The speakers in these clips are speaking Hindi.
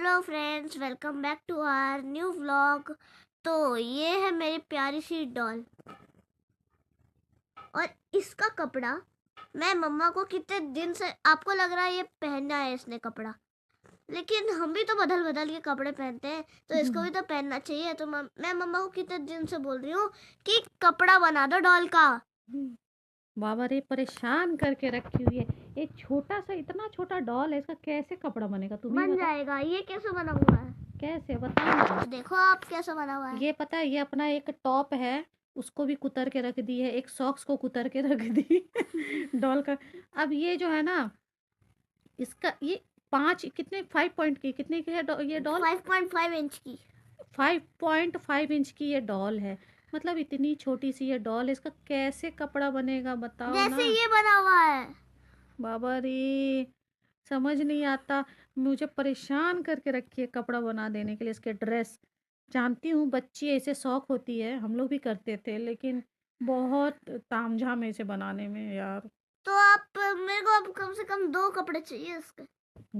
Hello friends, welcome back to our new vlog. तो ये है मेरी प्यारी सी डॉल और इसका कपड़ा मैं मम्मा को कितने दिन से, आपको लग रहा है ये पहनना है इसने कपड़ा, लेकिन हम भी तो बदल बदल के कपड़े पहनते हैं तो इसको भी तो पहनना चाहिए। तो मैं मम्मा को कितने दिन से बोल रही हूँ कि कपड़ा बना दो डॉल का। बाबा रे परेशान करके रखी हुई है। एक छोटा सा इतना छोटा डॉल है, इसका कैसे कपड़ा बनेगा? तुम ही बन बता। जाएगा। ये कैसे बना हुआ है? कैसे बताओ ना। देखो आप कैसे बना हुआ है। ये पता है, ये अपना एक टॉप है, उसको भी कुतर के रख दी है, एक सॉक्स को कुतर के रख दी डॉल का। अब ये जो है ना, इसका ये 5 कितने 5 पॉइंट की कितने की है ये डॉल? 5.5 इंच की। 5.5 इंच की ये डॉल है। मतलब इतनी छोटी सी ये डॉल है, इसका कैसे कपड़ा बनेगा बताओ ना। जैसे ये बना हुआ है। बाबा रे, समझ नहीं आता। मुझे परेशान करके रखी है कपड़ा बना देने के लिए, इसके ड्रेस। जानती हूँ बच्ची ऐसे शौक होती है, हम लोग भी करते थे, लेकिन बहुत तामझाम है इसे बनाने में यार। तो आप मेरे को अब कम से कम 2 कपड़े चाहिए इसके।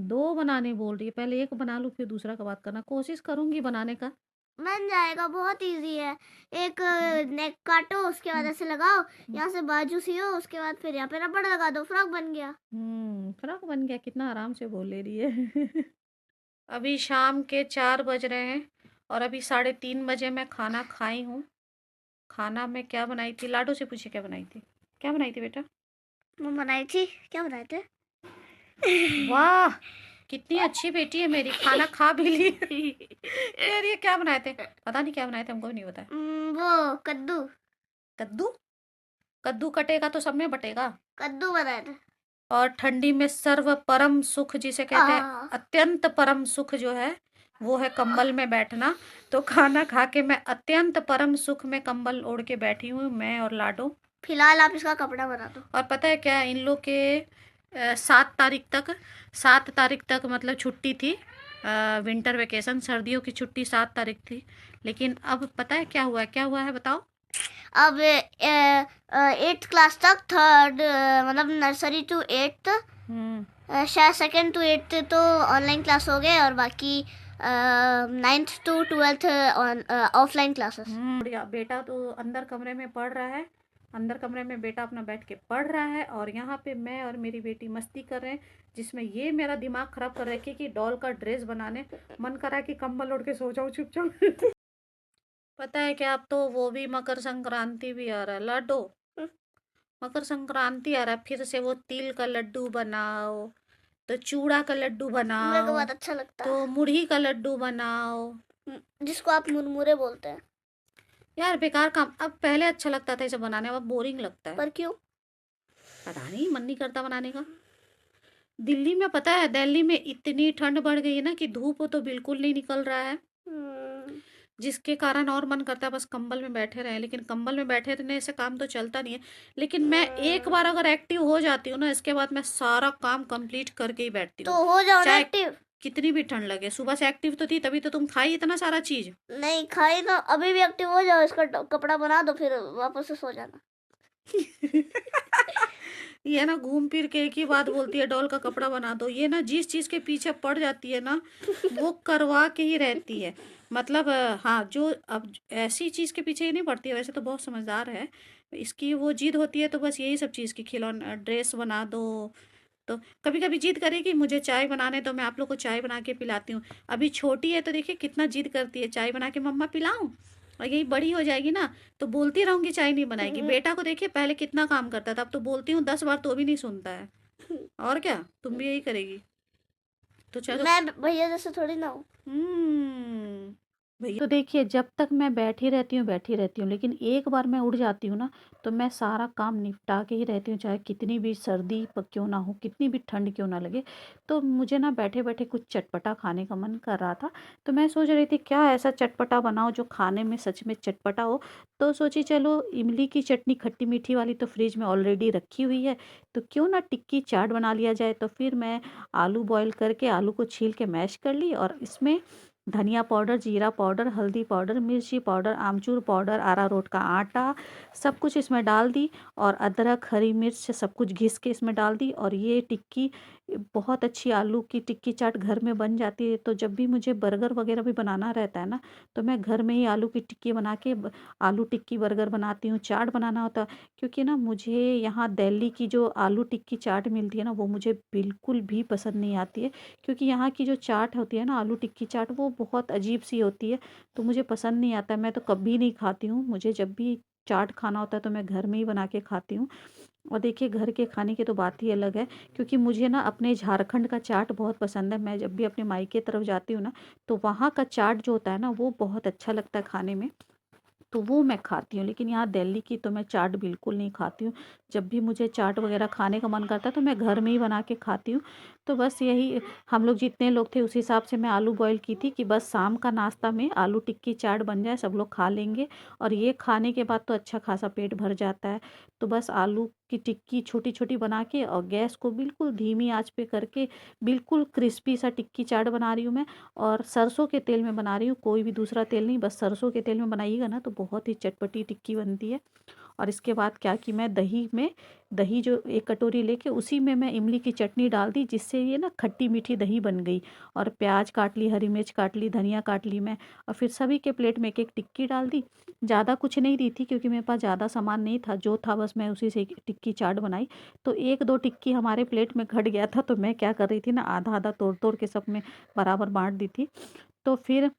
2 बनाने बोल रही है? पहले एक बना लूँ फिर दूसरा का बात करना। कोशिश करूंगी बनाने का। बन जाएगा, बहुत इजी है। एक नेक काटो, उसके बाद ऐसे लगाओ, यहाँ से बाजू सियो, उसके बाद फिर यहाँ पे रबड़ लगा दो, फ्रॉक बन गया। फ्रॉक बन गया। कितना आराम से बोल ले रही है अभी शाम के 4 बज रहे हैं और अभी 3:30 बजे मैं खाना खाई हूँ। खाना में क्या बनाई थी? लाडो से पूछे क्या बनाई थी। क्या बनाई थी बेटा? मैं बनाई थी, क्या बनाए थे? वाह, कितनी अच्छी बेटी है मेरी, खाना खा भी ली कह रही है क्या बनाए थे। पता नहीं क्या बनाए थे, हमको भी नहीं पता। वो कद्दू। कद्दू? कद्दू कटेगा तो सब में बटेगा। कद्दू बनाए थे। और ठंडी में सर्व परम सुख जिसे कहते हैं, आ, अत्यंत परम सुख जो है वो है कंबल में बैठना। तो खाना खा के मैं अत्यंत परम सुख में कंबल ओढ़ के बैठी हूँ, मैं और लाडो। फिलहाल आप इसका कपड़ा बना दो। और पता है क्या, इन लोग के 7 तारीख तक मतलब छुट्टी थी, विंटर वेकेशन, सर्दियों की छुट्टी 7 तारीख थी। लेकिन अब पता है क्या हुआ है बताओ। अब 8th क्लास तक, थर्ड मतलब नर्सरी टू 8th, शायद 2nd to 8th तो ऑनलाइन क्लास हो गए और बाकी 9th to 12th offline classes. बढ़िया। बेटा तो अंदर कमरे में पढ़ रहा है, अंदर कमरे में बेटा अपना बैठ के पढ़ रहा है, और यहाँ पे मैं और मेरी बेटी मस्ती कर रहे हैं, जिसमें ये मेरा दिमाग खराब कर रखी है कि डॉल का ड्रेस बनाने मन करा कि कंबल ओढ़ के सो जाओ चुपचाप पता है क्या, अब तो वो भी मकर संक्रांति भी आ रहा है लाडो। मकर संक्रांति आ रहा है, फिर से वो तिल का लड्डू बनाओ, तो चूड़ा का लड्डू मेरे को बनाओ, बहुत अच्छा लगता तो है, मुरही का लड्डू बनाओ। जिसको आप मुरमुरे बोलते हैं। यार बेकार काम। अब पहले अच्छा लगता था इसे बनाने, अब बोरिंग लगता है। पर क्यों? पता नहीं, मन नहीं करता बनाने का। दिल्ली में पता है, दिल्ली में इतनी ठंड बढ़ गई है ना कि धूप तो बिल्कुल नहीं निकल रहा है, जिसके कारण और मन करता है बस कंबल में बैठे रहे। लेकिन कंबल में बैठे रहने से काम तो चलता नहीं है। लेकिन मैं एक बार अगर एक्टिव हो जाती हूँ ना, इसके बाद मैं सारा काम कंप्लीट करके ही बैठती तो हूँ, हो जाओ ना चाहे एक्टिव। कितनी भी ठंड लगे। सुबह से एक्टिव तो थी, तभी तो तुम खाई इतना सारा चीज नहीं खाई ना, अभी भी एक्टिव हो जाओ, इसका कपड़ा बना दो, फिर वापस से सो जाना। ये ना घूम फिर के एक ही बात बोलती है, डॉल का कपड़ा बना दो। ये ना जिस चीज के पीछे पड़ जाती है ना, वो करवा के ही रहती है। मतलब हाँ, जो अब ऐसी चीज के पीछे ही नहीं पड़ती है, वैसे तो बहुत समझदार है। इसकी वो जिद होती है तो बस यही सब चीज की, खिलौना ड्रेस बना दो। तो कभी कभी जिद करेगी मुझे चाय बनाने तो मैं आप लोग को चाय बना के पिलाती हूँ। अभी छोटी है तो देखिए कितना जिद करती है, चाय बना के मम्मा पिलाऊं। और यही बड़ी हो जाएगी ना तो बोलती रहूंगी चाय नहीं बनाएगी। बेटा को देखिए पहले कितना काम करता था, अब तो बोलती हूँ 10 बार तो भी नहीं सुनता है। और क्या, तुम भी यही करेगी? तो चलो। मैं भैया जैसे थोड़ी ना हूँ। भैया तो देखिए, जब तक मैं बैठी रहती हूँ, लेकिन एक बार मैं उठ जाती हूँ ना, तो मैं सारा काम निपटा के ही रहती हूँ, चाहे कितनी भी सर्दी क्यों ना हो, कितनी भी ठंड क्यों ना लगे। तो मुझे ना बैठे बैठे कुछ चटपटा खाने का मन कर रहा था, तो मैं सोच रही थी क्या ऐसा चटपटा बनाओ जो खाने में सच में चटपटा हो। तो सोची चलो इमली की चटनी खट्टी मीठी वाली तो फ्रिज में ऑलरेडी रखी हुई है, तो क्यों ना टिक्की चाट बना लिया जाए। तो फिर मैं आलू बॉयल करके आलू को छील के मैश कर ली, और इसमें धनिया पाउडर, जीरा पाउडर, हल्दी पाउडर, मिर्ची पाउडर, आमचूर पाउडर, अरारोट का आटा, सब कुछ इसमें डाल दी और अदरक, हरी मिर्च सब कुछ घिस के इसमें डाल दी। और ये टिक्की बहुत अच्छी आलू की टिक्की चाट घर में बन जाती है। तो जब भी मुझे बर्गर वगैरह भी बनाना रहता है ना, तो मैं घर में ही आलू की टिक्की बना के आलू टिक्की बर्गर बनाती हूँ। चाट बनाना होता है क्योंकि ना मुझे यहाँ दिल्ली की जो आलू टिक्की चाट मिलती है ना, वो मुझे बिल्कुल भी पसंद नहीं आती है। क्योंकि यहाँ की जो चाट होती है ना, आलू टिक्की चाट, वो बहुत अजीब सी होती है, तो मुझे पसंद नहीं आता। मैं तो कभी नहीं खाती हूँ। मुझे जब भी चाट खाना होता है तो मैं घर में ही बना के खाती हूँ। और देखिए, घर के खाने की तो बात ही अलग है। क्योंकि मुझे ना अपने झारखंड का चाट बहुत पसंद है। मैं जब भी अपने मायके तरफ जाती हूँ ना, तो वहाँ का चाट जो होता है ना, वो बहुत अच्छा लगता है खाने में, तो वो मैं खाती हूँ। लेकिन यहाँ दिल्ली की तो मैं चाट बिल्कुल नहीं खाती हूँ। जब भी मुझे चाट वगैरह खाने का मन करता है तो मैं घर में ही बना के खाती हूँ। तो बस यही, हम लोग जितने लोग थे उस हिसाब से मैं आलू बॉयल की थी कि बस शाम का नाश्ता में आलू टिक्की चाट बन जाए, सब लोग खा लेंगे। और ये खाने के बाद तो अच्छा खासा पेट भर जाता है। तो बस आलू की टिक्की छोटी छोटी बना के और गैस को बिल्कुल धीमी आंच पे करके बिल्कुल क्रिस्पी सा टिक्की चाट बना रही हूँ मैं। और सरसों के तेल में बना रही हूँ, कोई भी दूसरा तेल नहीं, बस सरसों के तेल में बनाइएगा ना तो बहुत ही चटपटी टिक्की बनती है। और इसके बाद क्या कि मैं दही जो एक कटोरी लेके उसी में मैं इमली की चटनी डाल दी, जिससे ये ना खट्टी मीठी दही बन गई। और प्याज काट ली, हरी मिर्च काट ली, धनिया काट ली मैं। और फिर सभी के प्लेट में एक एक टिक्की डाल दी। ज़्यादा कुछ नहीं दी थी क्योंकि मेरे पास ज़्यादा सामान नहीं था, जो था बस मैं उसी से एक टिक्की चाट बनाई। तो एक दो टिक्की हमारे प्लेट में घट गया था, तो मैं क्या कर रही थी ना, आधा आधा तोड़ तोड़ के सब में बराबर बांट दी थी। तो फिर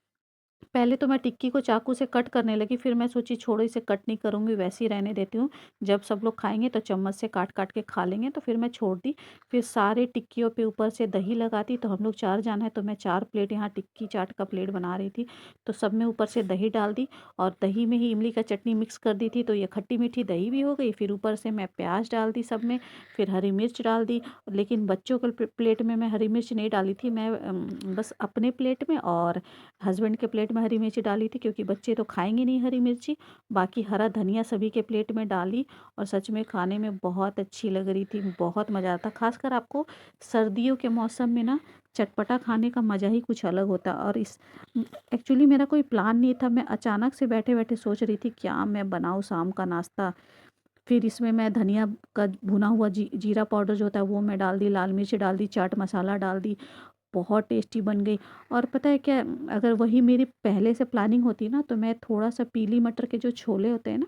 पहले तो मैं टिक्की को चाकू से कट करने लगी, फिर मैं सोची छोड़ो, इसे कट नहीं करूँगी, वैसे ही रहने देती हूँ। जब सब लोग खाएँगे तो चम्मच से काट-काट के खा लेंगे, तो फिर मैं छोड़ दी। फिर सारे टिक्कियों पे ऊपर से दही लगा दी, तो हम लोग 4 जन हैं, तो मैं 4 प्लेट यहाँ टिक्की चाट का प्लेट बना रही थी। तो सब में ऊपर से दही डाल दी और दही में ही इमली का चटनी मिक्स कर दी थी, तो ये खट्टी-मीठी दही भी हो गई। फिर ऊपर से मैं प्याज़ डाल दी सब में, फिर हरी मिर्च डाल दी। लेकिन बच्चों के प्लेट में मैं हरी मिर्च नहीं डाली थी, मैं बस अपने प्लेट में और हस्बैंड के प्लेट में हरी मिर्ची डाली थी, क्योंकि बच्चे तो खाएंगे नहीं हरी मिर्ची। बाकी हरा धनिया सभी के प्लेट में डाली और सच में खाने में बहुत अच्छी लग रही थी, बहुत मज़ा आता। खासकर आपको सर्दियों के मौसम में ना चटपटा खाने का मज़ा ही कुछ अलग होता। और इस एक्चुअली मेरा कोई प्लान नहीं था, मैं अचानक से बैठे बैठे सोच रही थी क्या मैं बनाऊँ शाम का नाश्ता। फिर इसमें मैं धनिया का भुना हुआ जीरा पाउडर जो होता है वो मैं डाल दी, लाल मिर्च डाल दी, चाट मसाला डाल दी, बहुत टेस्टी बन गई। और पता है क्या, अगर वही मेरी पहले से प्लानिंग होती ना, तो मैं थोड़ा-सा पीली मटर के जो छोले होते हैं ना,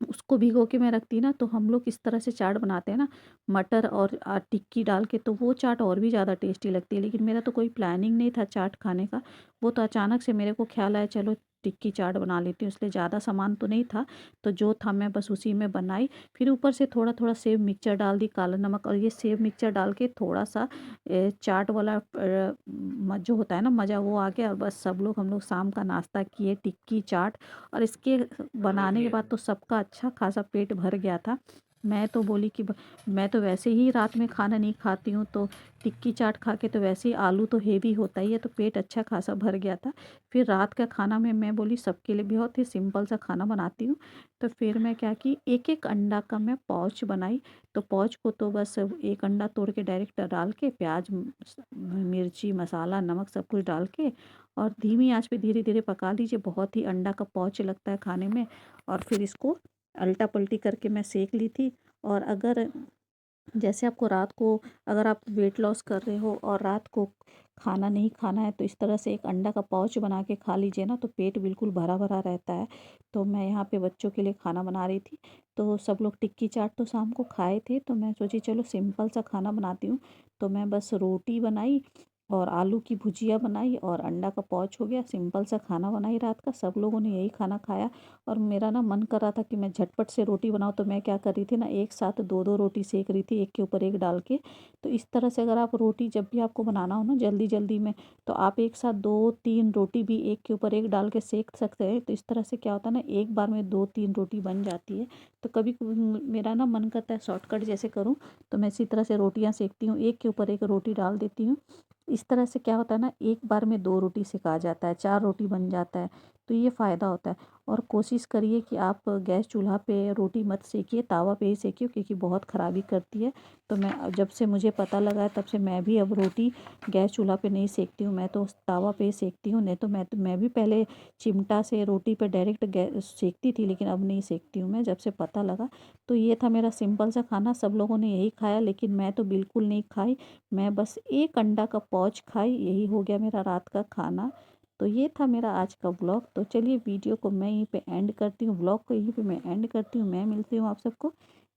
उसको भिगो के मैं रखती ना, तो हम लोग इस तरह से चाट बनाते हैं ना, मटर और टिक्की डाल के, तो वो चाट और भी ज़्यादा टेस्टी लगती है। लेकिन मेरा तो कोई प्लानिंग नहीं था चाट खाने का, वो तो अचानक से मेरे को ख़्याल आया चलो टिक्की चाट बना लेती हूँ, इसलिए ज़्यादा सामान तो नहीं था, तो जो था मैं बस उसी में बनाई। फिर ऊपर से थोड़ा-थोड़ा सेव मिक्सचर डाल दी, काला नमक, और ये सेव मिक्सचर डाल के थोड़ा-सा चाट वाला जो होता है ना मज़ा, वो आ गया। और बस सब लोग, हम लोग शाम का नाश्ता किए टिक्की चाट, और इसके बनाने के बाद तो सबका अच्छा खासा पेट भर गया था। मैं तो बोली कि मैं तो वैसे ही रात में खाना नहीं खाती हूँ, तो टिक्की चाट खा के तो वैसे ही आलू तो हेवी होता ही है, तो पेट अच्छा खासा भर गया था। फिर रात का खाना में मैं बोली सबके लिए बहुत ही सिंपल सा खाना बनाती हूँ। तो फिर मैं क्या की, एक एक अंडा का मैं पाउच बनाई। तो पाउच को तो बस एक अंडा तोड़ के डायरेक्ट डाल के प्याज मिर्ची मसाला नमक सब कुछ डाल के और धीमी आंच पे धीरे धीरे पका लीजिए। बहुत ही अंडा का पाउच लगता है खाने में। और फिर इसको अल्टा पल्टी करके मैं सेक ली थी। और अगर जैसे आपको रात को, अगर आप वेट लॉस कर रहे हो और रात को खाना नहीं खाना है, तो इस तरह से एक अंडा का पाउच बना के खा लीजिए ना, तो पेट बिल्कुल भरा भरा रहता है। तो मैं यहाँ पे बच्चों के लिए खाना बना रही थी, तो सब लोग टिक्की चाट तो शाम को खाए थे, तो मैं सोची चलो सिंपल सा खाना बनाती हूँ। तो मैं बस रोटी बनाई और आलू की भुजिया बनाई और अंडा का पाउच हो गया, सिंपल सा खाना बनाई रात का। सब लोगों ने यही खाना खाया। और मेरा ना मन कर रहा था कि मैं झटपट से रोटी बनाऊँ, तो मैं क्या कर रही थी ना, एक साथ दो दो रोटी सेक रही थी, एक के ऊपर एक डाल के। तो इस तरह से अगर आप रोटी जब भी आपको बनाना हो ना जल्दी जल्दी में, तो आप एक साथ दो तीन रोटी भी एक के ऊपर एक डाल के सेक सकते हैं। तो इस तरह से क्या होता है ना, एक बार में दो तीन रोटी बन जाती है। तो कभी कभी मेरा ना मन करता है शॉर्टकट जैसे करूँ, तो मैं इसी तरह से रोटियाँ सेकती हूँ, एक के ऊपर एक रोटी डाल देती हूँ। इस तरह से क्या होता है ना, एक बार में दो रोटी सेका जाता है, चार रोटी बन जाता है। तो ये फ़ायदा होता है। और कोशिश करिए कि आप गैस चूल्हा पे रोटी मत सेकिए, तावा पे ही सेकिए, क्योंकि बहुत ख़राबी करती है। तो मैं जब से मुझे पता लगा है तब से मैं भी अब रोटी गैस चूल्हा पे नहीं सेकती हूँ, मैं तो तावा पे ही सेकती हूँ। नहीं तो मैं भी पहले चिमटा से रोटी पे डायरेक्ट गैस सेकती थी, लेकिन अब नहीं सेकती हूँ मैं, जब से पता लगा। तो ये था मेरा सिंपल सा खाना, सब लोगों ने यही खाया, लेकिन मैं तो बिल्कुल नहीं खाई। मैं बस एक अंडा का पौच खाई, यही हो गया मेरा रात का खाना। तो ये था मेरा आज का व्लॉग। तो चलिए वीडियो को मैं यहीं पे एंड करती हूँ, व्लॉग को यहीं पे मैं एंड करती हूँ। मैं मिलती हूँ आप सबको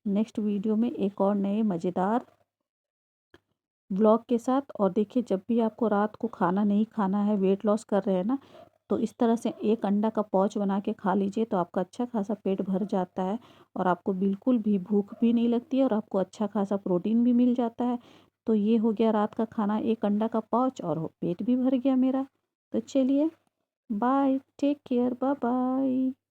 नेक्स्ट वीडियो में एक और नए मज़ेदार व्लॉग के साथ। और देखिए, जब भी आपको रात को खाना नहीं खाना है, वेट लॉस कर रहे हैं ना, तो इस तरह से एक अंडा का पौच बना के खा लीजिए, तो आपका अच्छा खासा पेट भर जाता है और आपको बिल्कुल भी भूख भी नहीं लगती है और आपको अच्छा खासा प्रोटीन भी मिल जाता है। तो ये हो गया रात का खाना, एक अंडा का पौच, और पेट भी भर गया मेरा। तो चलिए, bye, take care, bye bye.